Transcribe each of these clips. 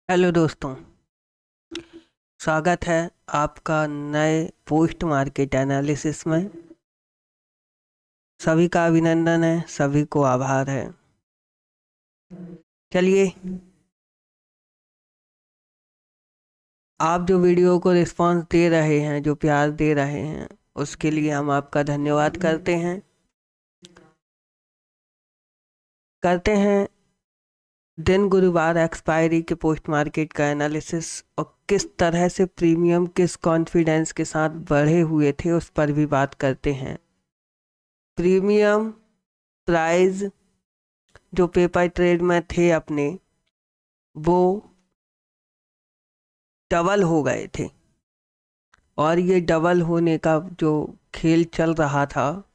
Hello दोस्तों, स्वागत है आपका नए पोस्ट मार्केट एनालिसिस में। सभी का अभिनंदन है, सभी को आभार है। चलिए, आप जो वीडियो को रिस्पांस दे रहे हैं, जो प्यार दे रहे हैं, उसके लिए हम आपका धन्यवाद करते हैं। दिन गुरुवार एक्सपायरी के पोस्ट मार्केट का एनालिसिस और किस तरह से प्रीमियम किस कॉन्फिडेंस के साथ बढ़े हुए थे उस पर भी बात करते हैं। प्रीमियम प्राइस जो पेपर ट्रेड में थे अपने, वो डबल हो गए थे। और ये डबल होने का जो खेल चल रहा था,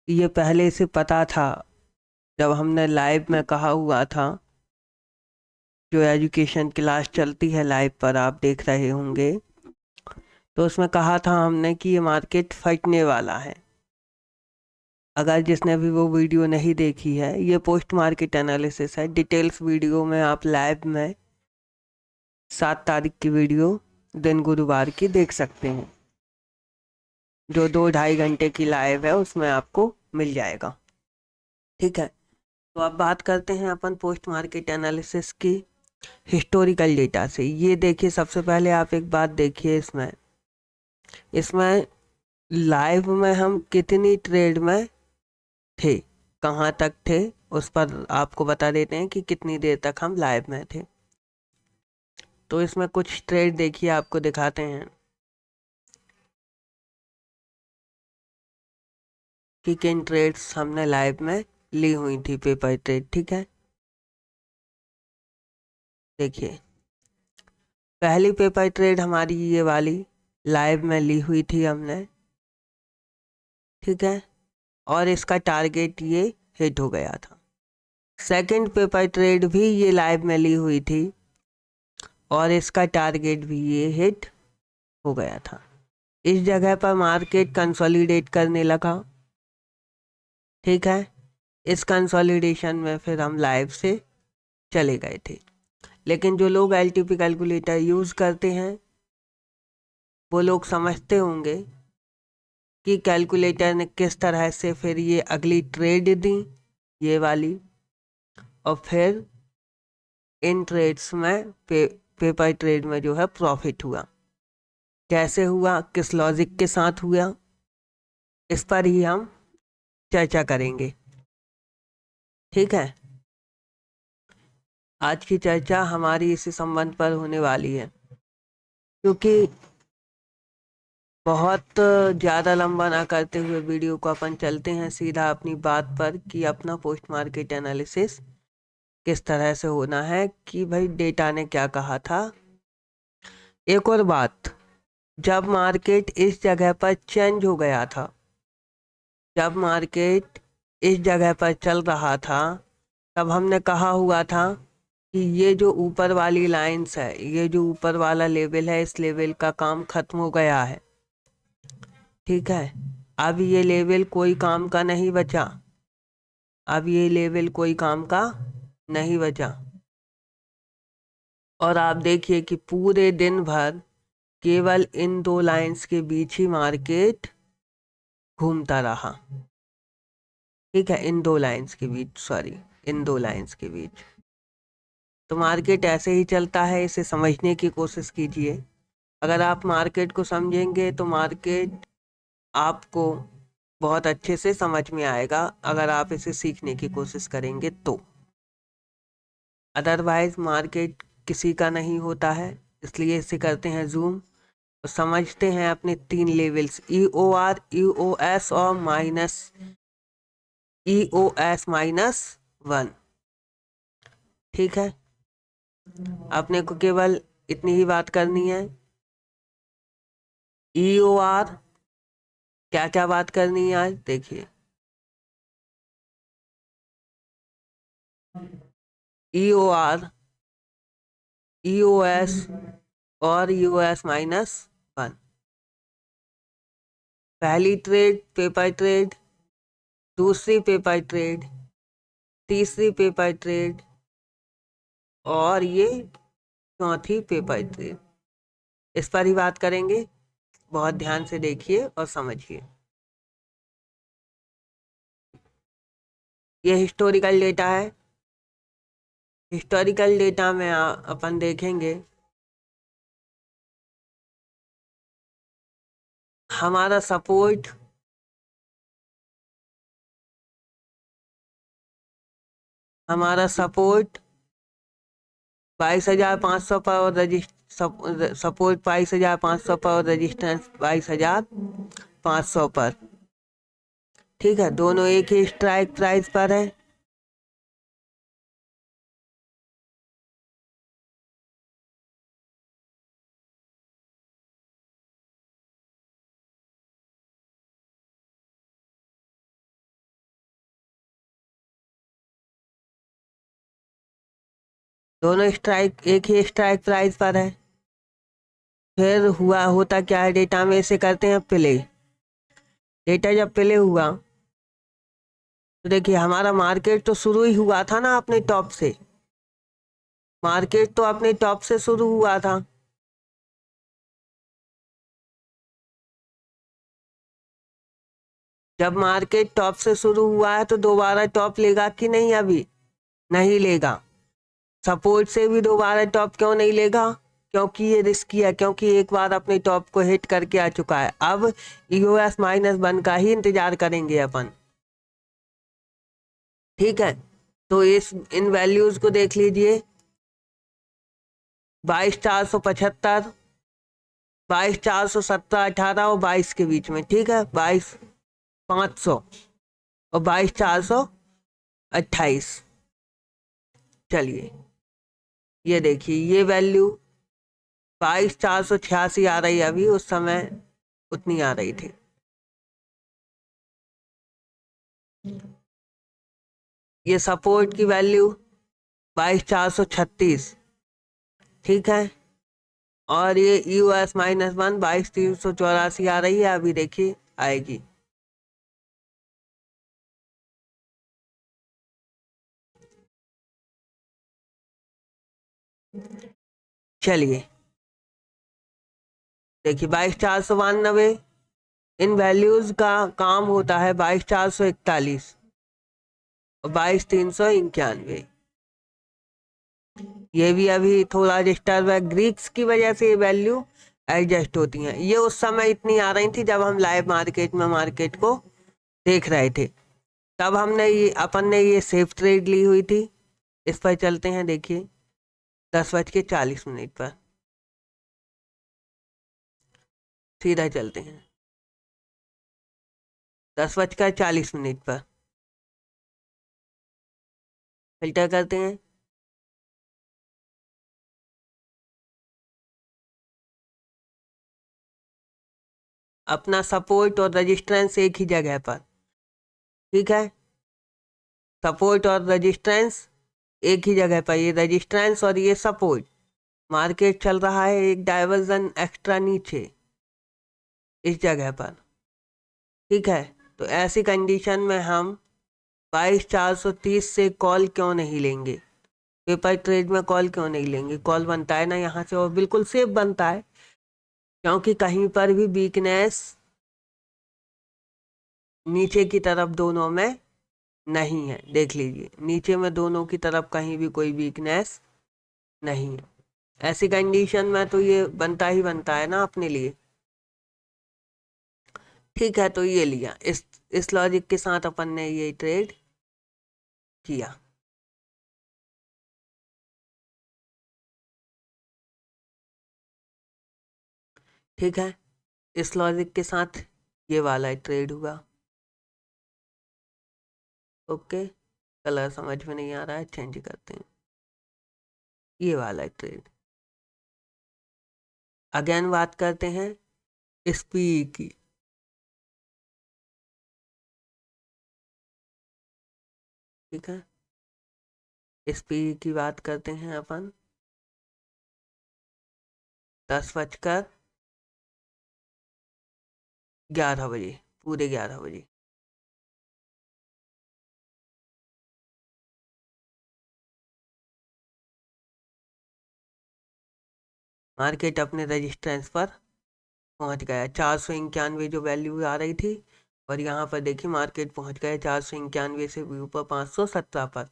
ये पहले से पता था। जब हमने लाइव में कहा हुआ था, जो एजुकेशन क्लास चलती है लाइव पर आप देख रहे होंगे, तो उसमें कहा था हमने कि ये मार्केट फटने वाला है। अगर जिसने भी वो वीडियो नहीं देखी है, ये पोस्ट मार्केट एनालिसिस है। डिटेल्स वीडियो में आप लाइव में 7 तारीख की वीडियो दिन गुरुवार की देख सकते हैं, जो 2-2.5 घंटे की लाइव है, उसमें आपको मिल जाएगा। ठीक है, तो अब बात करते हैं अपन पोस्ट मार्केट एनालिसिस की हिस्टोरिकल डेटा से। ये देखिए, सबसे पहले आप एक बात देखिए, इसमें इसमें लाइव में हम कितनी ट्रेड में थे, कहाँ तक थे, उस पर आपको बता देते हैं कि कितनी देर तक हम लाइव में थे। तो इसमें कुछ ट्रेड देखिए, आपको दिखाते हैं कि किन ट्रेड्स हमने लाइव में ली हुई थी, पेपर ट्रेड। ठीक है, देखिए पहली पेपर ट्रेड हमारी ये वाली लाइव में ली हुई थी हमने। ठीक है, और इसका टारगेट ये हिट हो गया था। सेकंड पेपर ट्रेड भी ये लाइव में ली हुई थी और इसका टारगेट भी ये हिट हो गया था। इस जगह पर मार्केट कंसोलिडेट करने लगा। ठीक है, इस कंसोलिडेशन में फिर हम लाइव से चले गए थे। लेकिन जो लोग एलटीपी कैलकुलेटर यूज़ करते हैं, वो लोग समझते होंगे कि कैलकुलेटर ने किस तरह से फिर ये अगली ट्रेड दी, ये वाली, और फिर इन ट्रेड्स में पेपर ट्रेड में जो है प्रॉफिट हुआ। कैसे हुआ, किस लॉजिक के साथ हुआ, इस पर ही हम चर्चा करेंगे। ठीक है, आज की चर्चा हमारी इसी संबंध पर होने वाली है, क्योंकि बहुत ज़्यादा लंबा ना करते हुए वीडियो को अपन चलते हैं सीधा अपनी बात पर कि अपना पोस्ट मार्केट एनालिसिस किस तरह से होना है, कि भाई डेटा ने क्या कहा था। एक और बात, जब मार्केट इस जगह पर चेंज हो गया था, जब मार्केट इस जगह पर चल रहा था, तब हमने कहा हुआ था कि ये जो ऊपर वाली लाइंस है, ये जो ऊपर वाला लेवल है, इस लेवल का काम खत्म हो गया है। ठीक है, अब ये लेवल कोई काम का नहीं बचा, अब ये लेवल कोई काम का नहीं बचा। और आप देखिए कि पूरे दिन भर केवल इन दो लाइंस के बीच ही मार्केट घूमता रहा। ठीक है, इन दो लाइंस के बीच, सॉरी, इन दो लाइंस के बीच। तो मार्केट ऐसे ही चलता है, इसे समझने की कोशिश कीजिए। अगर आप मार्केट को समझेंगे तो मार्केट आपको बहुत अच्छे से समझ में आएगा, अगर आप इसे सीखने की कोशिश करेंगे तो। अदरवाइज मार्केट किसी का नहीं होता है। इसलिए इसे करते हैं जूम, तो समझते हैं अपने 3 लेवल्स, EOR, EOS और EOS-1। ठीक है, आपने को केवल इतनी ही बात करनी है। EOR क्या क्या बात करनी है आज देखिए। EOR, EOS और EOS-1। पहली ट्रेड पेपर ट्रेड, दूसरी पेपर ट्रेड, तीसरी पेपर ट्रेड, और ये चौथी पेपर ट्रेड, इस पर ही बात करेंगे। बहुत ध्यान से देखिए और समझिए। ये हिस्टोरिकल डेटा है। हिस्टोरिकल डेटा में अपन देखेंगे हमारा सपोर्ट हमारा सपोर्ट 22,500 पर और सपोर्ट 22,500 पर और रजिस्टेंस 22,500 पर। ठीक है, दोनों एक ही स्ट्राइक प्राइस पर है। दोनों स्ट्राइक एक ही स्ट्राइक प्राइस पर है। फिर होता क्या है, डेटा में इसे करते हैं प्ले। डेटा जब प्ले हुआ तो देखिए हमारा मार्केट तो शुरू ही हुआ था ना अपने टॉप से। मार्केट तो अपने टॉप से शुरू हुआ था। जब मार्केट टॉप से शुरू हुआ है तो दोबारा टॉप लेगा कि नहीं? अभी नहीं लेगा। सपोर्ट से भी दोबारा टॉप क्यों नहीं लेगा? क्योंकि ये रिस्की है, क्योंकि एक बार अपने टॉप को हिट करके आ चुका है। अब EOS-1 का ही इंतजार करेंगे अपन। ठीक है, तो इन वैल्यूज को देख लीजिए। 22,475, 22,417, 18 और 22 के बीच में। ठीक है, 22,500 और 22,428। चलिए ये देखिए, ये वैल्यू 22,486 आ रही है, अभी उस समय उतनी आ रही थी। ये सपोर्ट की वैल्यू 22,436। ठीक है, और ये EOS-1 22,384 आ रही है, अभी देखिए आएगी। चलिए देखिए, 22,492, इन वैल्यूज का काम होता है 22,441 और 22,391। ये भी अभी थोड़ा डिस्टर्ब है, ग्रीक्स की वजह से ये वैल्यू एडजस्ट होती हैं। ये उस समय इतनी आ रही थी जब हम लाइव मार्केट में मार्केट को देख रहे थे, तब अपन ने ये सेफ ट्रेड ली हुई थी। इस पर चलते हैं, देखिए 10:40 पर सीधा चलते हैं। 10:40 पर फिल्टर करते हैं। अपना सपोर्ट और रजिस्टेंस एक ही जगह पर। ठीक है, सपोर्ट और रजिस्टेंस एक ही जगह पर। ये रजिस्टेंस और ये सपोर्ट। मार्केट चल रहा है एक डाइवर्जन एक्स्ट्रा नीचे इस जगह पर। ठीक है, तो ऐसी कंडीशन में हम 22,430 से कॉल क्यों नहीं लेंगे? पेपर ट्रेड में कॉल क्यों नहीं लेंगे? कॉल बनता है ना यहाँ से, और बिल्कुल सेफ बनता है, क्योंकि कहीं पर भी वीकनेस नीचे की तरफ दोनों में नहीं है। देख लीजिए, नीचे में दोनों की तरफ कहीं भी कोई वीकनेस नहीं है। ऐसी कंडीशन में तो ये बनता ही बनता है ना अपने लिए। ठीक है, तो ये लिया, इस लॉजिक के साथ अपन ने ये ट्रेड किया। ठीक है, इस लॉजिक के साथ ये वाला ट्रेड हुआ। ओके, कलर समझ में नहीं आ रहा है, चेंज करते हैं। ये वाला ट्रेड। अगेन बात करते हैं SPE की। ठीक है, SPE की बात करते हैं अपन। 10:11, पूरे 11 बजे। मार्केट अपने रेजिस्टेंस पर पहुंच गया 491 जो वैल्यू आ रही थी, और यहाँ पर देखिए मार्केट पहुंच गया 491 से भी ऊपर 517 पर।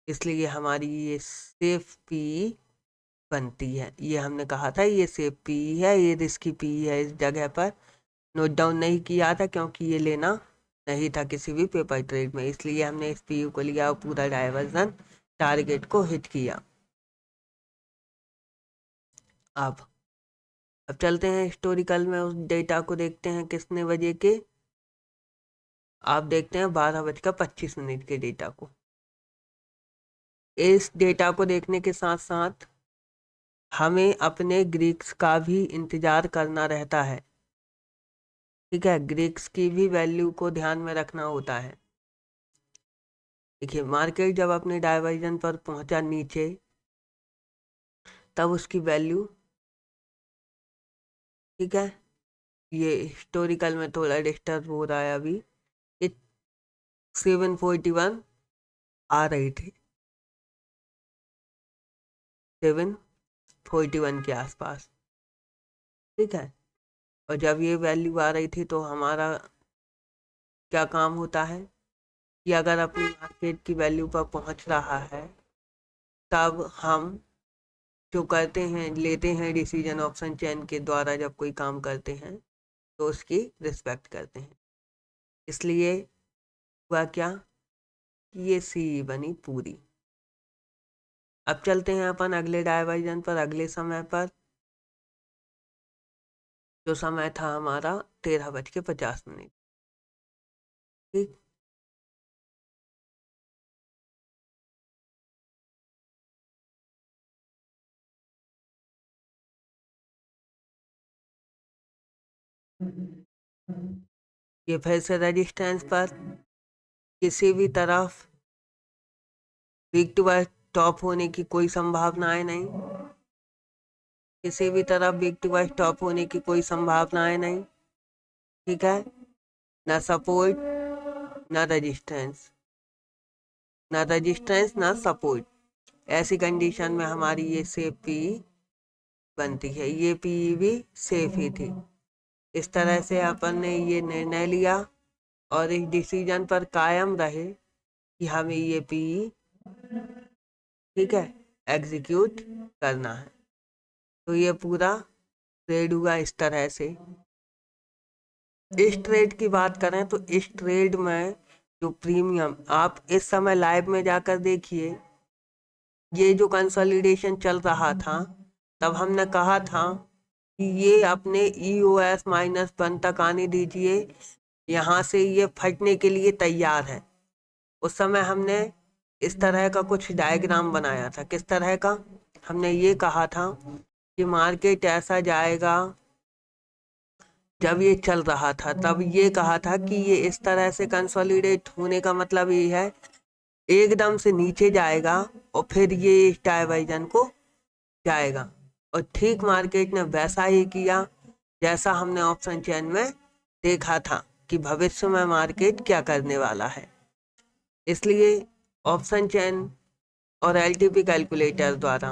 इसलिए हमारी ये सेफ पी बनती है। ये हमने कहा था ये सेफ पी है, ये रिस्की पी है। इस जगह पर नोट डाउन नहीं किया था क्योंकि ये लेना नहीं था किसी भी पेपर ट्रेड में, इसलिए हमने इस पी को लिया और पूरा डाइवर्जन टारगेट को हिट किया। अब चलते हैं हिस्टोरिकल में, उस डेटा को देखते हैं कितने बजे के। आप देखते हैं 12:25 के डेटा को। इस डेटा को देखने के साथ साथ हमें अपने ग्रीक्स का भी इंतजार करना रहता है। ठीक है, ग्रीक्स की भी वैल्यू को ध्यान में रखना होता है। देखिए मार्केट जब अपने डाइवर्जन पर पहुंचा नीचे, तब उसकी वैल्यू, ठीक है, ये हिस्टोरिकल में थोड़ा डिस्टर्ब हो रहा है अभी, ये 741 आ रही थी, 741 के आसपास। ठीक है, और जब ये वैल्यू आ रही थी तो हमारा क्या काम होता है कि अगर अपनी मार्केट की वैल्यू पर पहुंच रहा है, तब हम जो करते हैं, लेते हैं डिसीजन ऑप्शन चेन के द्वारा, जब कोई काम करते हैं तो उसकी रिस्पेक्ट करते हैं। इसलिए हुआ क्या कि ये सी बनी पूरी। अब चलते हैं अपन अगले डाइवर्जन पर, अगले समय पर, जो समय था हमारा 13:50। ठीक, ये फिर से रेजिस्टेंस पर किसी भी तरफ वीक टू वीक टॉप होने की कोई संभावनाएं नहीं, किसी भी तरफ वीक टू वीक टॉप होने की कोई संभावनाएं नहीं। ठीक है, ना सपोर्ट ना रेजिस्टेंस, ना रेजिस्टेंस ना सपोर्ट। ऐसी कंडीशन में हमारी ये सेफ पी बनती है। ये पी भी सेफ ही थी। इस तरह से अपन ने ये निर्णय लिया और इस डिसीजन पर कायम रहे कि हमें ये पी, ठीक है, एग्जीक्यूट करना है। तो ये पूरा ट्रेड हुआ इस तरह से। इस ट्रेड की बात करें तो इस ट्रेड में जो प्रीमियम, आप इस समय लाइव में जाकर देखिए, ये जो कंसोलिडेशन चल रहा था, तब हमने कहा था कि ये अपने EOS -1 तक आने दीजिए, यहाँ से ये फटने के लिए तैयार है। उस समय हमने इस तरह का कुछ डायग्राम बनाया था। किस तरह का? हमने ये कहा था कि मार्केट ऐसा जाएगा, जब ये चल रहा था तब ये कहा था कि ये इस तरह से कंसोलिडेट होने का मतलब ये है, एकदम से नीचे जाएगा और फिर ये इस डाइवर्जन को जाएगा। और ठीक मार्केट ने वैसा ही किया जैसा हमने ऑप्शन चेन में देखा था कि भविष्य में मार्केट क्या करने वाला है। इसलिए ऑप्शन चेन और LTP कैलकुलेटर द्वारा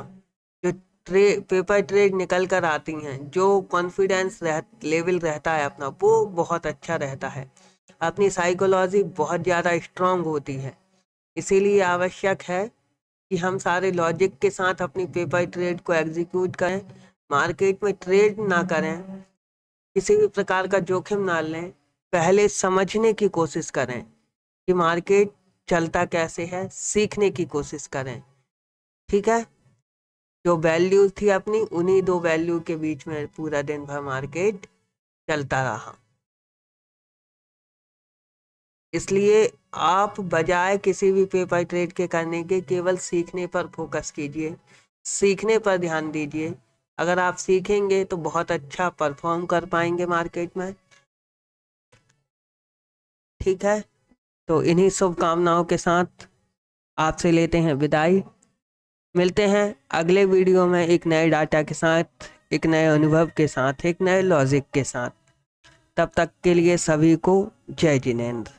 जो पेपर ट्रेड निकल कर आती हैं, जो कॉन्फिडेंस लेवल रहता है अपना, वो बहुत अच्छा रहता है। अपनी साइकोलॉजी बहुत ज़्यादा स्ट्रांग होती है। इसीलिए आवश्यक है कि हम सारे लॉजिक के साथ अपनी पेपर ट्रेड को एग्जीक्यूट करें, मार्केट में ट्रेड ना करें, किसी भी प्रकार का जोखिम ना लें, पहले समझने की कोशिश करें कि मार्केट चलता कैसे है, सीखने की कोशिश करें। ठीक है, जो वैल्यू थी अपनी, उन्हीं दो वैल्यू के बीच में पूरा दिन भर मार्केट चलता रहा। इसलिए आप बजाय किसी भी पेपर ट्रेड के करने के, केवल सीखने पर फोकस कीजिए, सीखने पर ध्यान दीजिए। अगर आप सीखेंगे तो बहुत अच्छा परफॉर्म कर पाएंगे मार्केट में। ठीक है, तो इन्हीं शुभकामनाओं के साथ आपसे लेते हैं विदाई। मिलते हैं अगले वीडियो में एक नए डाटा के साथ, एक नए अनुभव के साथ, एक नए लॉजिक के साथ। तब तक के लिए सभी को जय जिनेंद्र।